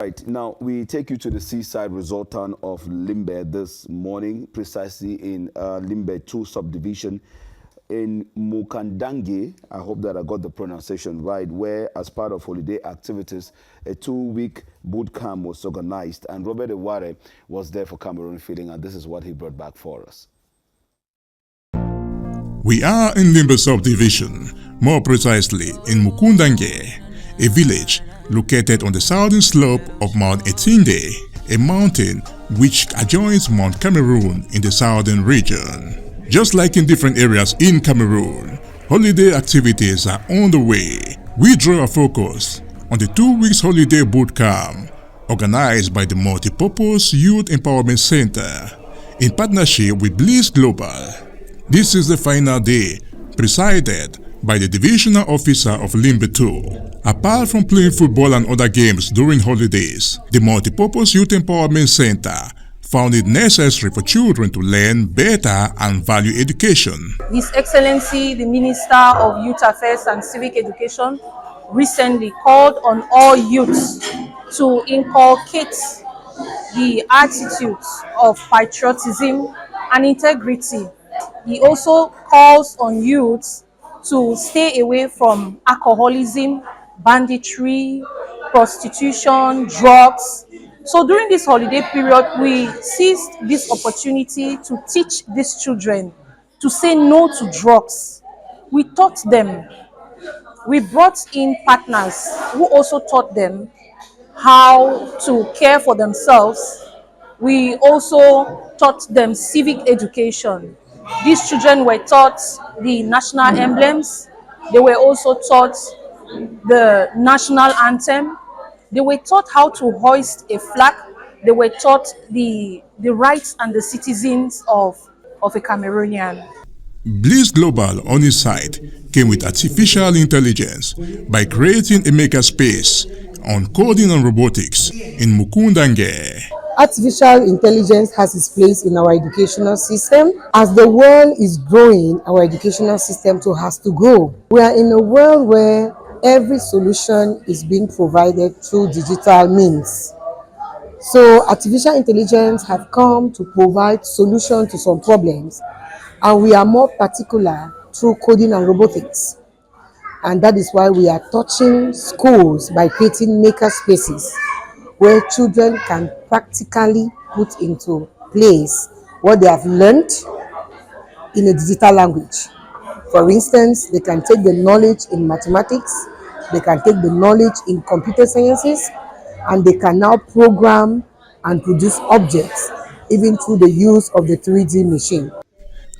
Right, now we take you to the seaside resort town of LIMBE this morning, precisely in LIMBE 2 subdivision in Mukandange. I hope that I got the pronunciation right, where as part of holiday activities, a 2-week boot camp was organized, and Robert Eware was there for Cameroon feeling, and this is what he brought back for us. We are in LIMBE subdivision, more precisely in Mukundange, a village located on the southern slope of Mount Etinde, a mountain which adjoins Mount Cameroon in the southern region. Just like in different areas in Cameroon, holiday activities are on the way. We draw our focus on the 2 weeks holiday boot camp organized by the Multipurpose Youth Empowerment Center in partnership with Bliss Global. This is the final day, presided by the Divisional Officer of LIMBE 2. Apart from playing football and other games during holidays, the Multipurpose Youth Empowerment Center found it necessary for children to learn better and value education. His Excellency, the Minister of Youth Affairs and Civic Education, recently called on all youths to inculcate the attitudes of patriotism and integrity. He also calls on youths to stay away from alcoholism, banditry, prostitution, drugs. So during this holiday period, we seized this opportunity to teach these children to say no to drugs. We taught them. We brought in partners who also taught them how to care for themselves. We also taught them civic education. These children were taught the national emblems. They were also taught the national anthem. They were taught how to hoist a flag. They were taught the rights and the citizens of a Cameroonian. Bliss Global on its side came with artificial intelligence by creating a makerspace on coding and robotics in Mukundange. Artificial intelligence has its place in our educational system. As the world is growing, our educational system too has to grow. We are in a world where every solution is being provided through digital means. So artificial intelligence have come to provide solutions to some problems, and we are more particular through coding and robotics. And that is why we are touching schools by creating maker spaces where children can practically put into place what they have learned in a digital language. For instance, they can take the knowledge in mathematics, they can take the knowledge in computer sciences, and they can now program and produce objects even through the use of the 3D machine.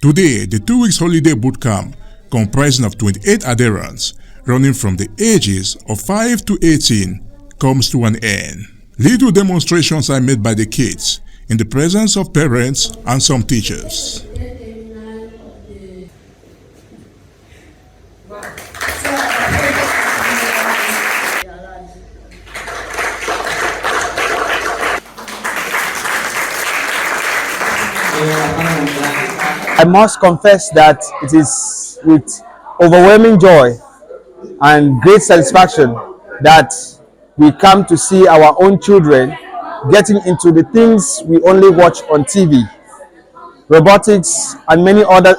Today, the 2 weeks holiday boot camp, comprising of 28 adherents running from the ages of 5 to 18, comes to an end. Little demonstrations are made by the kids in the presence of parents and some teachers. I must confess that it is with overwhelming joy and great satisfaction that we come to see our own children getting into the things we only watch on TV. Robotics and many other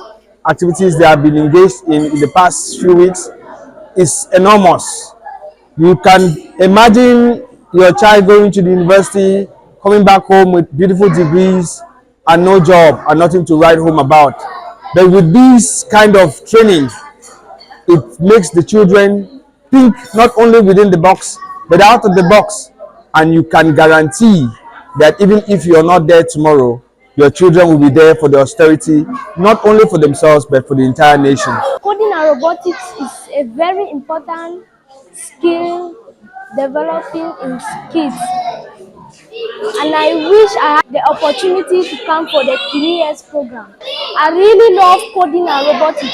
activities they have been engaged in the past few weeks is enormous. You can imagine your child going to the university, coming back home with beautiful degrees and no job and nothing to write home about. But with this kind of training, it makes the children think not only within the box, but out of the box, and you can guarantee that even if you're not there tomorrow, your children will be there for the austerity, not only for themselves, but for the entire nation. Coding and robotics is a very important skill developing in kids. And I wish I had the opportunity to come for the 3 years program. I really love coding and robotics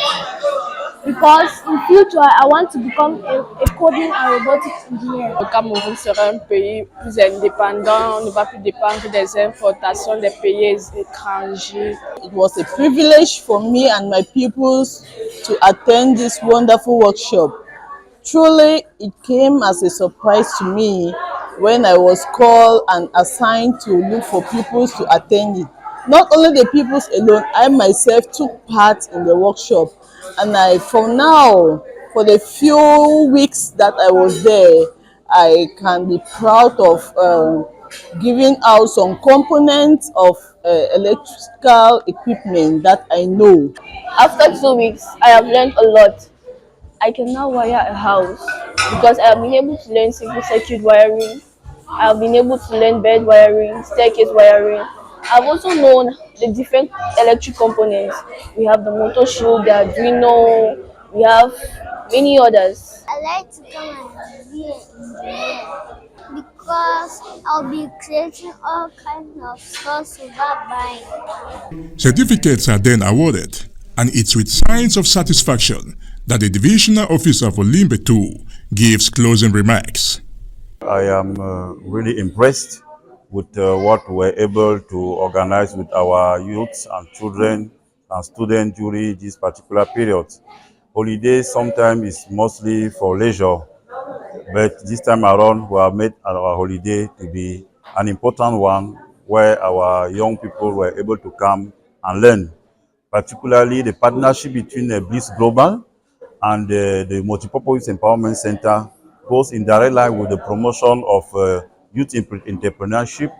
because in future I want to become a coding and robotics engineer. Le Cameroun sera un pays plus indépendant, on ne va plus dépendre des importations des pays étrangers. It was a privilege for me and my pupils to attend this wonderful workshop. Truly, it came as a surprise to me when I was called and assigned to look for pupils to attend it. Not only the pupils alone, I myself took part in the workshop, and for now, for the few weeks that I was there, I can be proud of giving out some components of electrical equipment that I know. After 2 weeks, I have learned a lot. I can now wire a house because I have been able to learn simple circuit wiring. I have been able to learn bed wiring, staircase wiring. I've also known the different electric components. We have the motor shield, the Arduino, we have many others. I like to come and be an engineer because I'll be creating all kinds of stuff without buying. Certificates are then awarded, and it's with signs of satisfaction that the divisional officer for LIMBE 2 gives closing remarks. I am really impressed with what we're able to organize with our youths and children and students during this particular period. Holidays sometimes is mostly for leisure, but this time around we have made our holiday to be an important one where our young people were able to come and learn, particularly the partnership between Bliss Global and the Multipurpose Empowerment Center goes in direct line with the promotion of youth entrepreneurship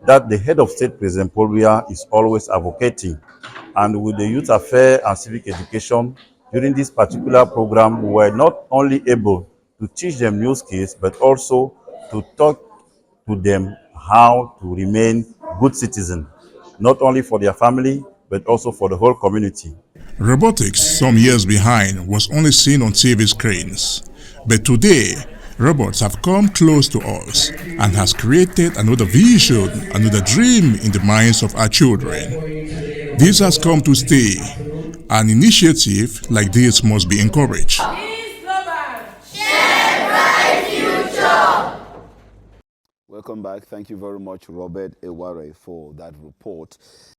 that the head of state, President Paul Biya, is always advocating. And with the youth affairs and civic education, during this particular program, we were not only able to teach them new skills, but also to talk to them how to remain good citizens, not only for their family, but also for the whole community. Robotics, some years behind, was only seen on TV screens. But today, robots have come close to us and has created another vision, another dream in the minds of our children. This has come to stay. An initiative like this must be encouraged. Welcome back. Thank you very much, Robert Eware, for that report.